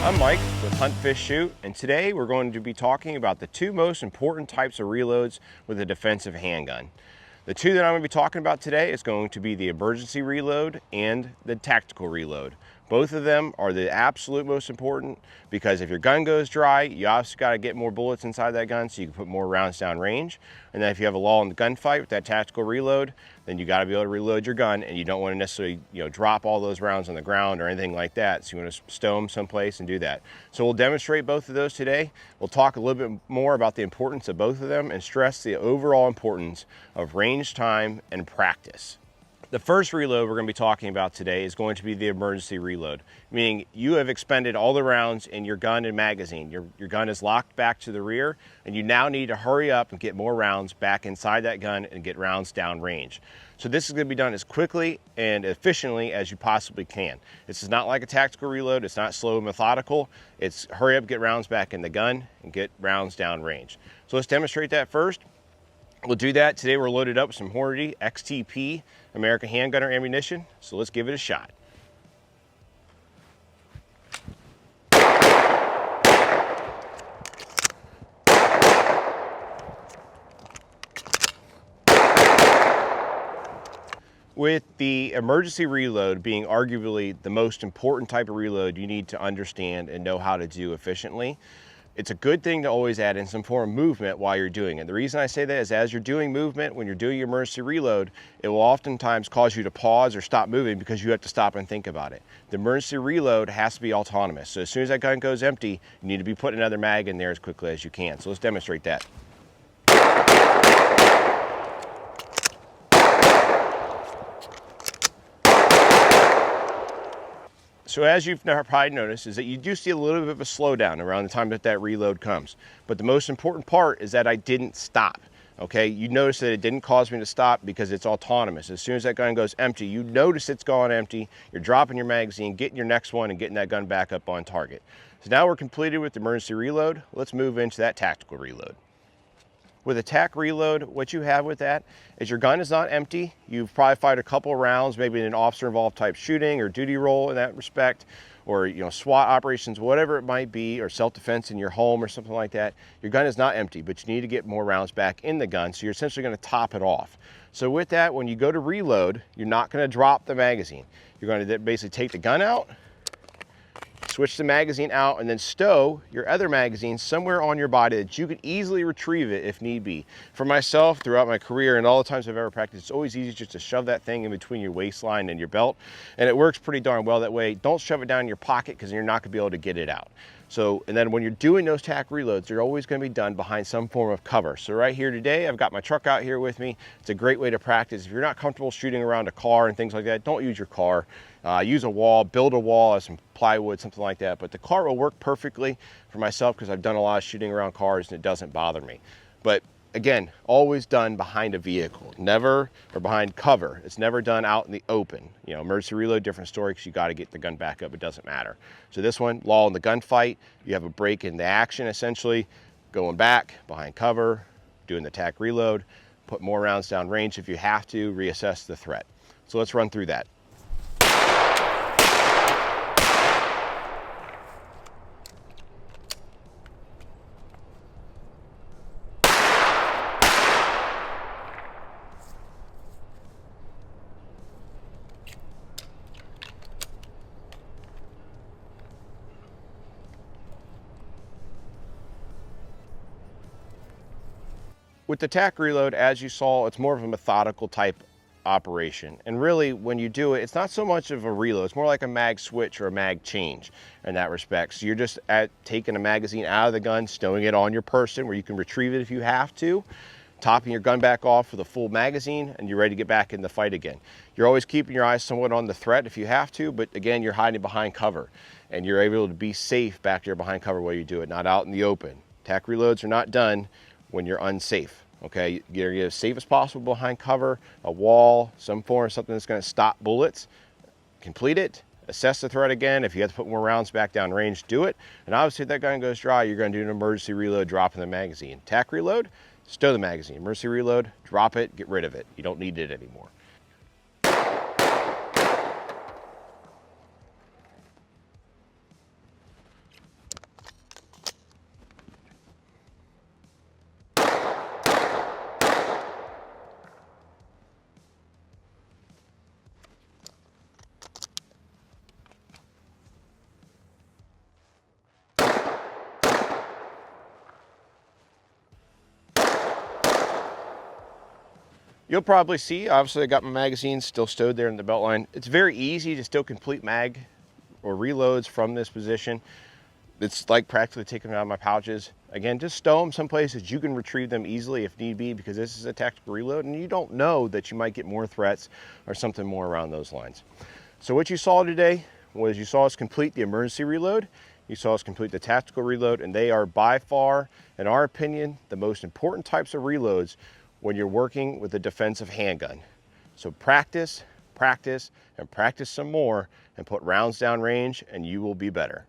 I'm Mike with Hunt, Fish, Shoot, and today we're going to be talking about the two most important types of reloads with a defensive handgun. The two that I'm going to be talking about today is going to be the emergency reload and the tactical reload. Both of them are the absolute most important because if your gun goes dry, you obviously got to get more bullets inside that gun so you can put more rounds down range. And then if you have a lull in the gunfight with that tactical reload, then you got to be able to reload your gun, and you don't want to necessarily, drop all those rounds on the ground or anything like that. So you want to stow them someplace and do that. So we'll demonstrate both of those today. We'll talk a little bit more about the importance of both of them and stress the overall importance of range time and practice. The first reload we're going to be talking about today is going to be the emergency reload, meaning you have expended all the rounds in your gun and magazine. Your gun is locked back to the rear, and you now need to hurry up and get more rounds back inside that gun and get rounds down range. So this is going to be done as quickly and efficiently as you possibly can. This is not like a tactical reload. It's not slow and methodical. It's hurry up, get rounds back in the gun, and get rounds down range. So let's demonstrate that first. We'll do that. Today we're loaded up with some Hornady XTP American handgunner ammunition, so let's give it a shot. With the emergency reload being arguably the most important type of reload you need to understand and know how to do efficiently, it's a good thing to always add in some form of movement while you're doing it. The reason I say that is as you're doing movement, when you're doing your emergency reload, it will oftentimes cause you to pause or stop moving because you have to stop and think about it. The emergency reload has to be autonomous. So as soon as that gun goes empty, you need to be putting another mag in there as quickly as you can. So let's demonstrate that. So as you've probably noticed is that you do see a little bit of a slowdown around the time that that reload comes. But the most important part is that I didn't stop. Okay, you notice that it didn't cause me to stop because it's autonomous. As soon as that gun goes empty, you notice it's gone empty, you're dropping your magazine, getting your next one, and getting that gun back up on target. So now we're completed with the emergency reload. Let's move into that tactical reload. With a tack reload, what you have with that is your gun is not empty. You've probably fired a couple of rounds, maybe in an officer-involved type shooting or duty role in that respect, or SWAT operations, whatever it might be, or self-defense in your home or something like that. Your gun is not empty, but you need to get more rounds back in the gun, so you're essentially going to top it off. So with that, when you go to reload, you're not going to drop the magazine. You're going to basically take the gun out, switch the magazine out, and then stow your other magazine somewhere on your body that you can easily retrieve it if need be. For myself, throughout my career and all the times I've ever practiced, it's always easy just to shove that thing in between your waistline and your belt, and it works pretty darn well that way. Don't shove it down in your pocket because you're not going to be able to get it out. So, and then when you're doing those tack reloads, they're always going to be done behind some form of cover. So right here today, I've got my truck out here with me. It's a great way to practice. If you're not comfortable shooting around a car and things like that, don't use your car. Use a wall, build a wall, some plywood, something like that. But the car will work perfectly for myself because I've done a lot of shooting around cars and it doesn't bother me. But again, always done behind a vehicle, never, or behind cover. It's never done out in the open. Emergency reload, different story because you got to get the gun back up. It doesn't matter. So this one, lull in the gunfight. You have a break in the action, essentially, going back behind cover, doing the tack reload, put more rounds down range if you have to, reassess the threat. So let's run through that. With the tack reload, as you saw, it's more of a methodical type operation. And really, when you do it, it's not so much of a reload. It's more like a mag switch or a mag change in that respect. So you're just taking a magazine out of the gun, stowing it on your person where you can retrieve it if you have to, topping your gun back off with a full magazine, and you're ready to get back in the fight again. You're always keeping your eyes somewhat on the threat if you have to, but again, you're hiding behind cover. And you're able to be safe back there behind cover while you do it, not out in the open. Tack reloads are not done when you're unsafe. Okay, you're as safe as possible behind cover, a wall, some form of something that's going to stop bullets. Complete it, assess the threat again. If you have to put more rounds back down range, do it. And obviously if that gun goes dry, you're going to do an emergency reload, dropping the magazine. Tack reload, stow the magazine. Emergency reload, drop it, get rid of it. You don't need it anymore. You'll probably see, obviously I got my magazines still stowed there in the belt line. It's very easy to still complete mag or reloads from this position. It's like practically taking them out of my pouches. Again, just stow them someplace that you can retrieve them easily if need be, because this is a tactical reload and you don't know that you might get more threats or something more around those lines. So what you saw today was you saw us complete the emergency reload, you saw us complete the tactical reload, and they are by far, in our opinion, the most important types of reloads when you're working with a defensive handgun. So practice, practice, and practice some more and put rounds down range and you will be better.